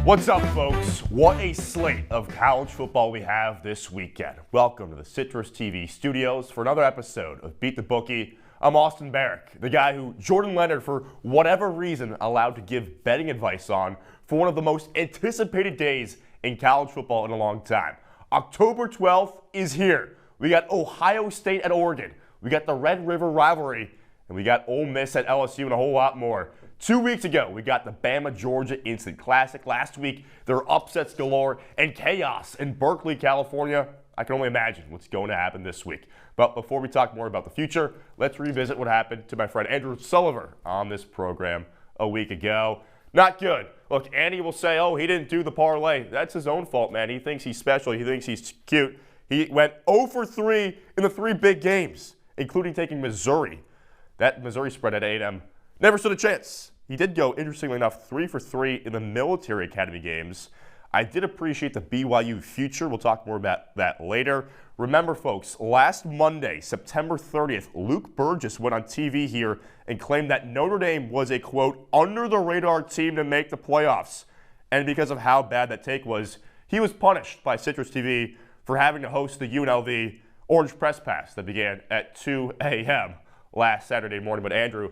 What's up, folks? What a slate of college football we have this weekend. Welcome to the CitrusTV studios for another episode of Beat the Bookie. I'm Austin Barach, the guy who Jordan Leonard, for whatever reason, allowed to give betting advice on for one of the most anticipated days in college football in a long time. October 12th is here. We got Ohio State at Oregon. We got the Red River rivalry, and we got Ole Miss at LSU and a whole lot more. 2 weeks ago, we got the Bama-Georgia Instant Classic. Last week, there were upsets galore and chaos in Berkeley, California. I can only imagine what's going to happen this week. But before we talk more about the future, let's revisit what happened to my friend Andrew Sullivan on this program a week ago. Not good. Look, Andy will say, oh, he didn't do the parlay. That's his own fault, man. He thinks he's special. He thinks he's cute. He went 0 for 3 in the 3 big games, including taking Missouri. That Missouri spread at A&M never stood a chance. He did go, interestingly enough, 3 for 3 in the military academy games. I did appreciate the BYU future. We'll talk more about that later. Remember, folks, last Monday, September 30th, Luke Burgess went on TV here and claimed that Notre Dame was a, quote, under-the-radar team to make the playoffs. And because of how bad that take was, he was punished by CitrusTV for having to host the UNLV Orange Press Pass that began at 2 a.m. last Saturday morning. But Andrew,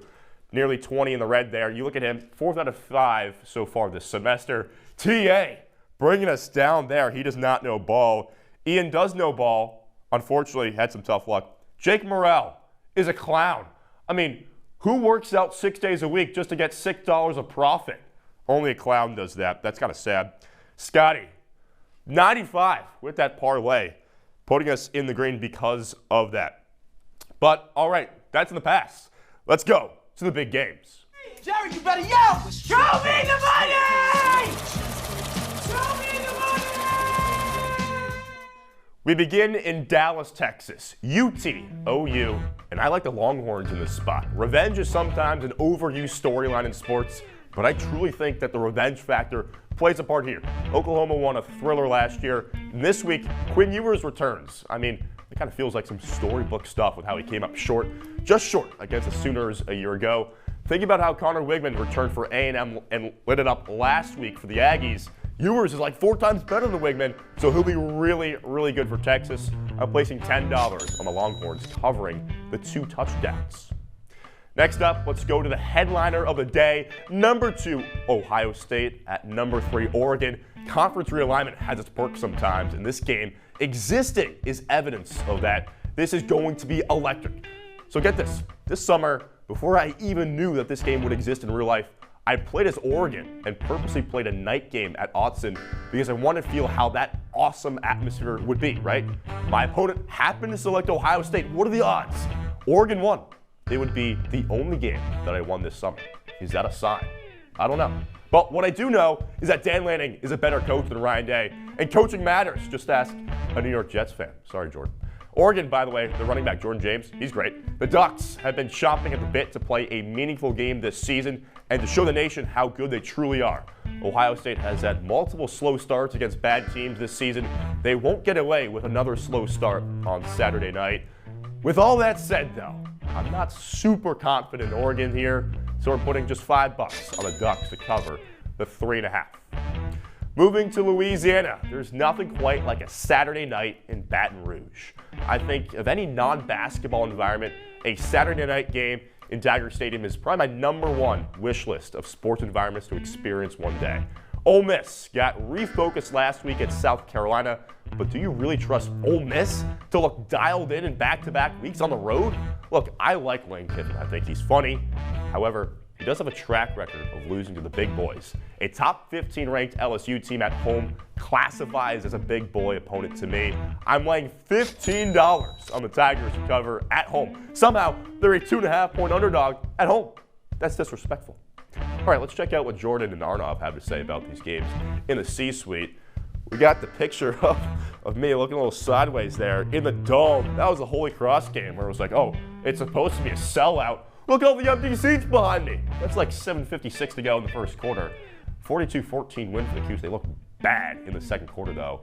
nearly 20 in the red there. You look at him, 4th out of 5 so far this semester. TA bringing us down there. He does not know ball. Ian does know ball. Unfortunately, had some tough luck. Jake Morrell is a clown. I mean, who works out 6 days a week just to get $6 of profit? Only a clown does that. That's kind of sad. Scotty, 95 with that parlay, putting us in the green because of that. But, all right, that's in the past. Let's go to the big games. Jerry, you better yell! Show me the money! Show me the money! We begin in Dallas, Texas. UT, OU, and I like the Longhorns in this spot. Revenge is sometimes an overused storyline in sports, but I truly think that the revenge factor plays a part here. Oklahoma won a thriller last year. And this week, Quinn Ewers returns. I mean, it kind of feels like some storybook stuff with how he came up short, just short, against the Sooners a year ago. Think about how Connor Wigman returned for A&M and lit it up last week for the Aggies. Ewers is like 4 times better than Wigman, so he'll be really, really good for Texas. I'm placing $10 on the Longhorns covering the 2 touchdowns. Next up, let's go to the headliner of the day. Number 2, Ohio State at number 3, Oregon. Conference realignment has its perks sometimes, and this game existing is evidence of that. This is going to be electric. So get this. This summer, before I even knew that this game would exist in real life, I played as Oregon and purposely played a night game at Austin because I wanted to feel how that awesome atmosphere would be, right? My opponent happened to select Ohio State. What are the odds? Oregon won. It would be the only game that I won this summer. Is that a sign? I don't know. But what I do know is that Dan Lanning is a better coach than Ryan Day, and coaching matters. Just ask a New York Jets fan. Sorry, Jordan. Oregon, by the way, the running back Jordan James, he's great. The Ducks have been chomping at the bit to play a meaningful game this season and to show the nation how good they truly are. Ohio State has had multiple slow starts against bad teams this season. They won't get away with another slow start on Saturday night. With all that said, though, I'm not super confident in Oregon here, so we're putting just $5 on the Ducks to cover the 3.5. Moving to Louisiana, there's nothing quite like a Saturday night in Baton Rouge. I think of any non-basketball environment, a Saturday night game in Tiger Stadium is probably my number 1 wish list of sports environments to experience one day. Ole Miss got refocused last week at South Carolina, but do you really trust Ole Miss to look dialed in back-to-back weeks on the road? Look, I like Lane Kiffin. I think he's funny. However, he does have a track record of losing to the big boys. A top 15 ranked LSU team at home classifies as a big boy opponent to me. I'm laying $15 on the Tigers to cover at home. Somehow, they're a 2.5-point underdog at home. That's disrespectful. All right, let's check out what Jordan and Arnov have to say about these games in the C-suite. We got the picture of me looking a little sideways there in the dome. That was a Holy Cross game where it was like, oh, it's supposed to be a sellout. Look at all the empty seats behind me. That's like 7:56 to go in the first quarter. 42-14 win for the Cuse. They look bad in the second quarter, though.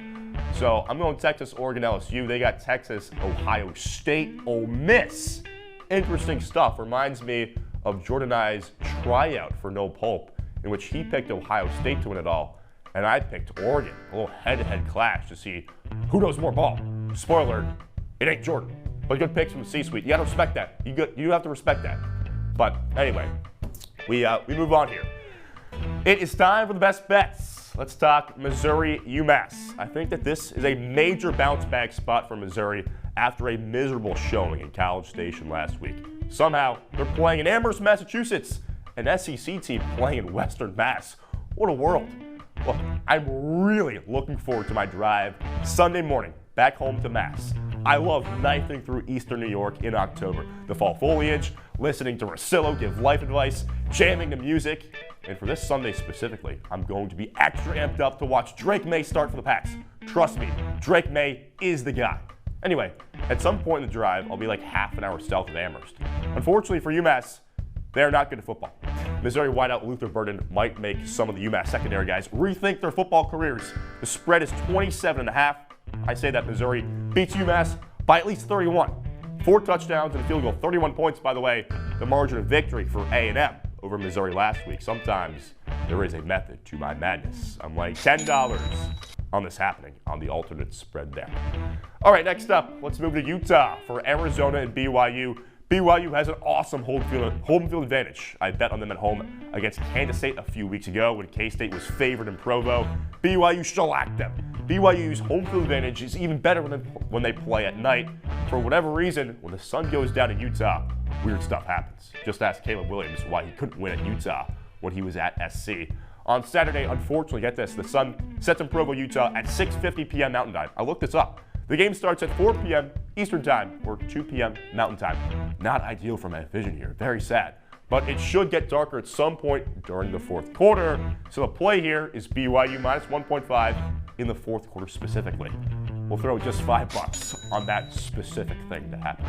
So I'm going Texas, Oregon, LSU. They got Texas, Ohio State, Ole Miss. Interesting stuff. Reminds me of Jordan and I's tryout for No Pulp, in which he picked Ohio State to win it all. and I picked Oregon. A little head-to-head clash to see who knows more ball. Spoiler, it ain't Jordan. But good picks from the C-suite. You got to respect that. You have to respect that. But anyway, we move on here. It is time for the best bets. Let's talk Missouri UMass. I think that this is a major bounce back spot for Missouri after a miserable showing in College Station last week. Somehow, they're playing in Amherst, Massachusetts, an SEC team playing in Western Mass. What a world. Look, I'm really looking forward to my drive Sunday morning back home to Mass. I love knifing through Eastern New York in October. The fall foliage, listening to Rosillo give life advice, jamming to music. And for this Sunday specifically, I'm going to be extra amped up to watch Drake May start for the Pats. Trust me, Drake May is the guy. Anyway, at some point in the drive, I'll be like half an hour south of Amherst. Unfortunately for UMass, they're not good at football. Missouri wideout Luther Burden might make some of the UMass secondary guys rethink their football careers. The spread is 27.5. I say that Missouri beats UMass by at least 31. 4 touchdowns and a field goal, 31 points, by the way, the margin of victory for A&M over Missouri last week. Sometimes there is a method to my madness. I'm like $10 on this happening on the alternate spread there. All right, next up, let's move to Utah for Arizona and BYU. BYU has an awesome home field advantage. I bet on them at home against Kansas State a few weeks ago when K-State was favored in Provo. BYU shellacked them. BYU's home field advantage is even better when they play at night. For whatever reason, when the sun goes down in Utah, weird stuff happens. Just ask Caleb Williams why he couldn't win at Utah when he was at SC. On Saturday, unfortunately, get this, the sun sets in Provo, Utah at 6:50 p.m. Mountain Time. I looked this up. The game starts at 4 p.m. Eastern Time or 2 p.m. Mountain Time. Not ideal for my vision here. Very sad. But it should get darker at some point during the fourth quarter. So the play here is BYU minus 1.5 in the fourth quarter specifically. We'll throw just $5 on that specific thing to happen.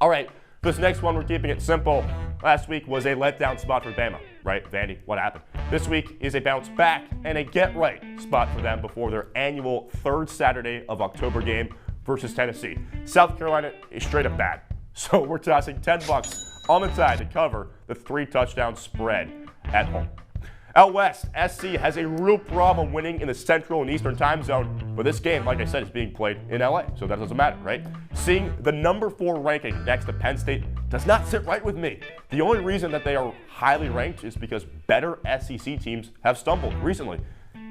All right, this next one, we're keeping it simple. Last week was a letdown spot for Bama, right? Vandy, what happened? This week is a bounce back and a get-right spot for them before their annual third Saturday of October game versus Tennessee. South Carolina is straight up bad. So we're tossing $10 on the side to cover the 3-touchdown spread at home. Out west, SC has a real problem winning in the Central and Eastern time zone, but this game, like I said, is being played in LA, so that doesn't matter, right? Seeing the number 4 ranking next to Penn State does not sit right with me. The only reason that they are highly ranked is because better SEC teams have stumbled recently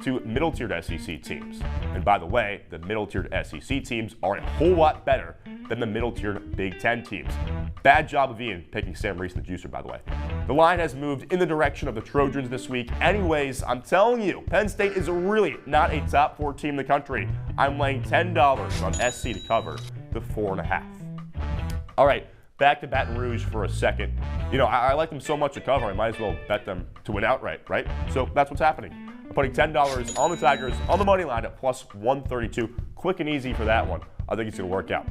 to middle-tiered SEC teams. And by the way, the middle-tiered SEC teams are a whole lot better than the middle-tiered Big Ten teams. Bad job of Ian picking Sam Reese in the juicer, by the way. The line has moved in the direction of the Trojans this week. Anyways, I'm telling you, Penn State is really not a top 4 team in the country. I'm laying $10 on SC to cover the 4.5. All right, back to Baton Rouge for a second. You know, I like them so much to cover, I might as well bet them to win outright, right? So that's what's happening. I'm putting $10 on the Tigers on the money line at plus 132. Quick and easy for that one. I think it's going to work out.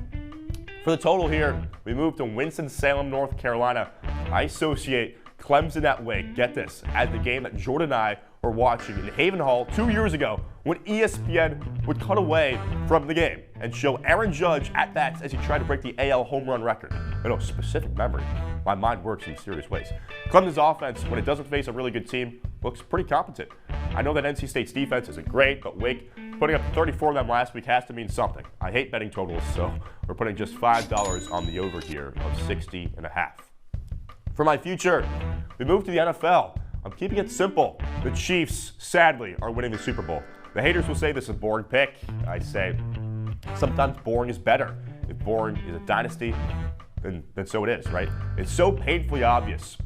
For the total here, we move to Winston-Salem, North Carolina. I associate Clemson at Wake, get this, as the game that Jordan and I were watching in Haven Hall 2 years ago when ESPN would cut away from the game and show Aaron Judge at bats as he tried to break the AL home run record. I know, specific memory. My mind works in mysterious ways. Clemson's offense, when it doesn't face a really good team, looks pretty competent. I know that NC State's defense isn't great, but Wake putting up 34 of them last week has to mean something. I hate betting totals, so we're putting just $5 on the over here of 60.5. For my future, we move to the NFL. I'm keeping it simple. The Chiefs, sadly, are winning the Super Bowl. The haters will say this is a boring pick. I say sometimes boring is better. If boring is a dynasty, then so it is, right? It's so painfully obvious,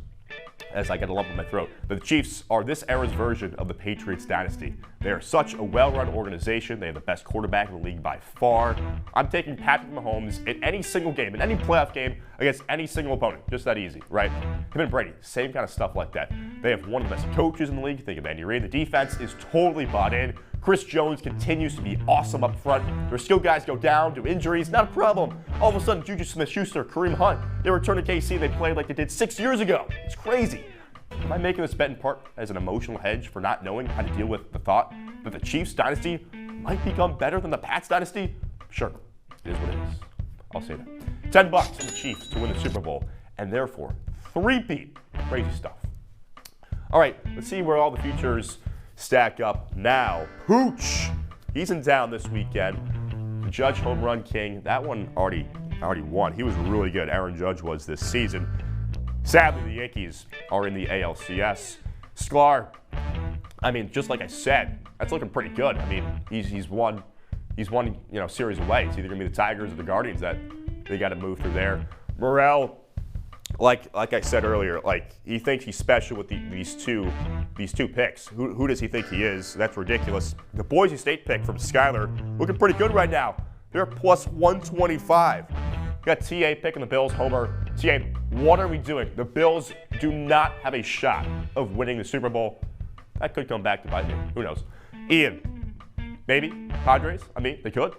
as I get a lump in my throat, that the Chiefs are this era's version of the Patriots dynasty. They are such a well-run organization. They have the best quarterback in the league by far. I'm taking Patrick Mahomes in any single game, in any playoff game, against any single opponent. Just that easy, right? Him and Brady, same kind of stuff like that. They have one of the best coaches in the league. Think of Andy Reid. The defense is totally bought in. Chris Jones continues to be awesome up front. Their skilled guys go down due to injuries, not a problem. All of a sudden, Juju Smith-Schuster, Kareem Hunt, they return to KC. They played like they did 6 years ago. It's crazy. Am I making this bet in part as an emotional hedge for not knowing how to deal with the thought that the Chiefs dynasty might become better than the Pats dynasty? Sure, it is what it is. I'll say that. $10 on the Chiefs to win the Super Bowl, and therefore, three-peat. Crazy stuff. All right, let's see where all the futures stack up now. Pooch, he's in town this weekend. The Judge home run king, that one already won. He was really good. Aaron Judge was this season. Sadly, the Yankees are in the ALCS. Sklar, I mean, just like I said, that's looking pretty good. I mean, he's won series away. It's either gonna be the Tigers or the Guardians that they got to move through there. Morel, like I said earlier, like he thinks he's special with these two picks. Who does he think he is? That's ridiculous. The Boise State pick from Skyler looking pretty good right now. They're plus 125. Got TA picking the Bills. Homer, TA, what are we doing? The Bills do not have a shot of winning the Super Bowl. That could come back to bite me. Who knows? Ian, maybe Padres. I mean, they could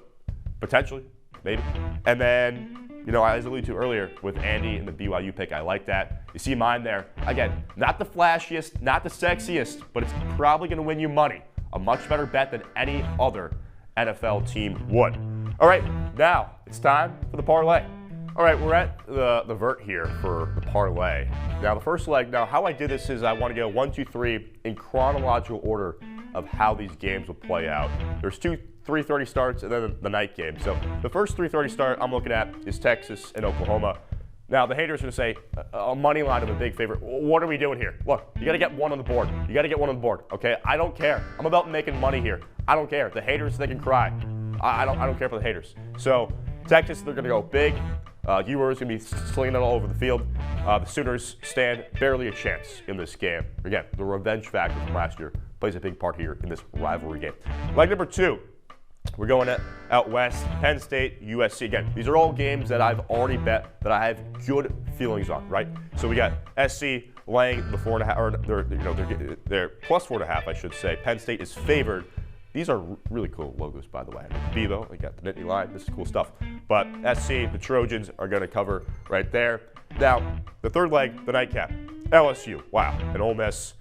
potentially, maybe. And then, as I alluded to earlier with Andy and the BYU pick, I like that. You see mine there. Again, not the flashiest, not the sexiest, but it's probably going to win you money. A much better bet than any other NFL team would. All right, now it's time for the parlay. All right, we're at the vert here for the parlay. Now, the first leg, how I did this is I want to go 1, 2, 3 in chronological order of how these games will play out. There's 2 3:30 starts and then the night game. So the first 3:30 start I'm looking at is Texas and Oklahoma. Now, the haters are going to say, a money line of a big favorite. What are we doing here? Look, you got to get one on the board. You got to get one on the board, okay? I don't care. I'm about making money here. I don't care. The haters, they can cry. I don't care for the haters. So Texas, they're going to go big. Ewers going to be slinging it all over the field. The Sooners stand barely a chance in this game. Again, the revenge factor from last year plays a big part here in this rivalry game. Leg number 2, we're going out west. Penn State, USC. Again, these are all games that I've already bet that I have good feelings on, right? So we got SC laying the 4.5, or they're plus 4.5, I should say. Penn State is favored. These are really cool logos, by the way. Bevo, they got the Nittany Lion. This is cool stuff. But SC, the Trojans, are going to cover right there. Now, the third leg, the nightcap. LSU, wow, and Ole Miss.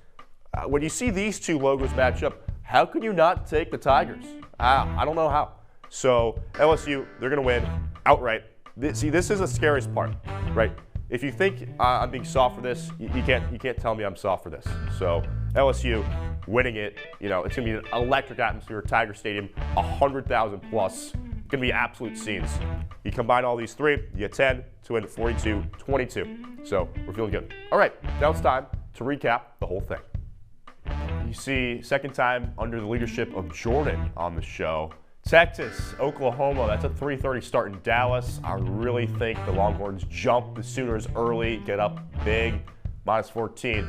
When you see these two logos match up, how could you not take the Tigers? I don't know how. So LSU, they're going to win outright. This is the scariest part, right? If you think I'm being soft for this, you can't tell me I'm soft for this. So LSU winning it, it's going to be an electric atmosphere at Tiger Stadium, 100,000 plus. It's going to be absolute scenes. You combine all these three, you get 10 to win 42-22. So we're feeling good. All right, now it's time to recap the whole thing. You see, second time under the leadership of Jordan on the show. Texas, Oklahoma, that's a 3:30 start in Dallas. I really think the Longhorns jump the Sooners early, get up big, minus 14.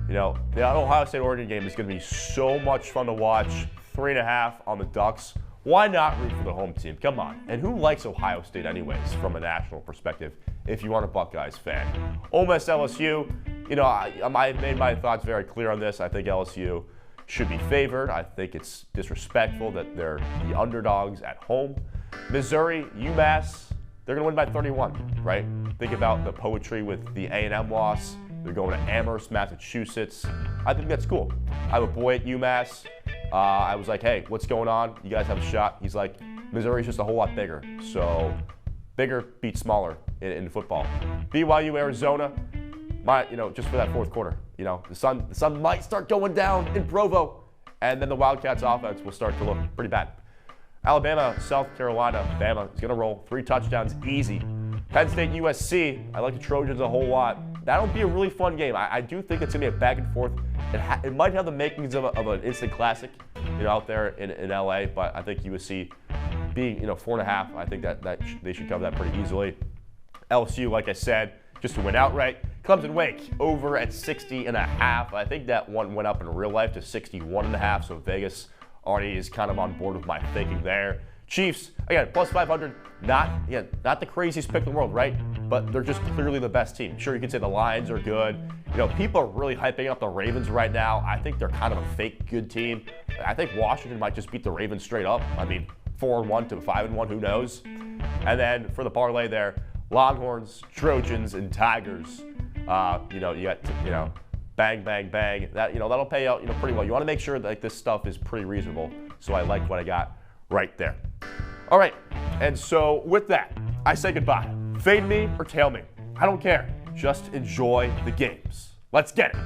The Ohio State-Oregon game is going to be so much fun to watch. 3.5 on the Ducks. Why not root for the home team? Come on. And who likes Ohio State anyways from a national perspective if you aren't a Buckeyes fan? Ole Miss, LSU, I made my thoughts very clear on this. I think LSU should be favored. I think it's disrespectful that they're the underdogs at home. Missouri, UMass, they're going to win by 31, right? Think about the poetry with the A&M loss. They're going to Amherst, Massachusetts. I think that's cool. I have a boy at UMass. I was like, hey, what's going on? You guys have a shot? He's like, Missouri's just a whole lot bigger. So bigger beats smaller in football. BYU, Arizona, just for that fourth quarter. The sun might start going down in Provo, and then the Wildcats offense will start to look pretty bad. Alabama, South Carolina, Bama is going to roll 3 touchdowns easy. Penn State, USC, I like the Trojans a whole lot. That'll be a really fun game. I do think it's going to be a back and forth. It might have the makings of an instant classic, out there in LA, but I think USC being, 4.5, I think that they should cover that pretty easily. LSU, like I said, just to win outright. Clemson Wake over at 60.5. I think that one went up in real life to 61.5, so Vegas already is kind of on board with my thinking there. Chiefs, again, plus 500, not the craziest pick in the world, right? But they're just clearly the best team. Sure, you can say the Lions are good. People are really hyping up the Ravens right now. I think they're kind of a fake good team. I think Washington might just beat the Ravens straight up. 4-1 to 5-1, who knows? And then for the parlay there, Longhorns, Trojans, and Tigers. You got bang, bang, bang. That'll pay out pretty well. You want to make sure that this stuff is pretty reasonable. So I like what I got right there. All right, and so with that, I say goodbye. Fade me or tail me. I don't care. Just enjoy the games. Let's get it.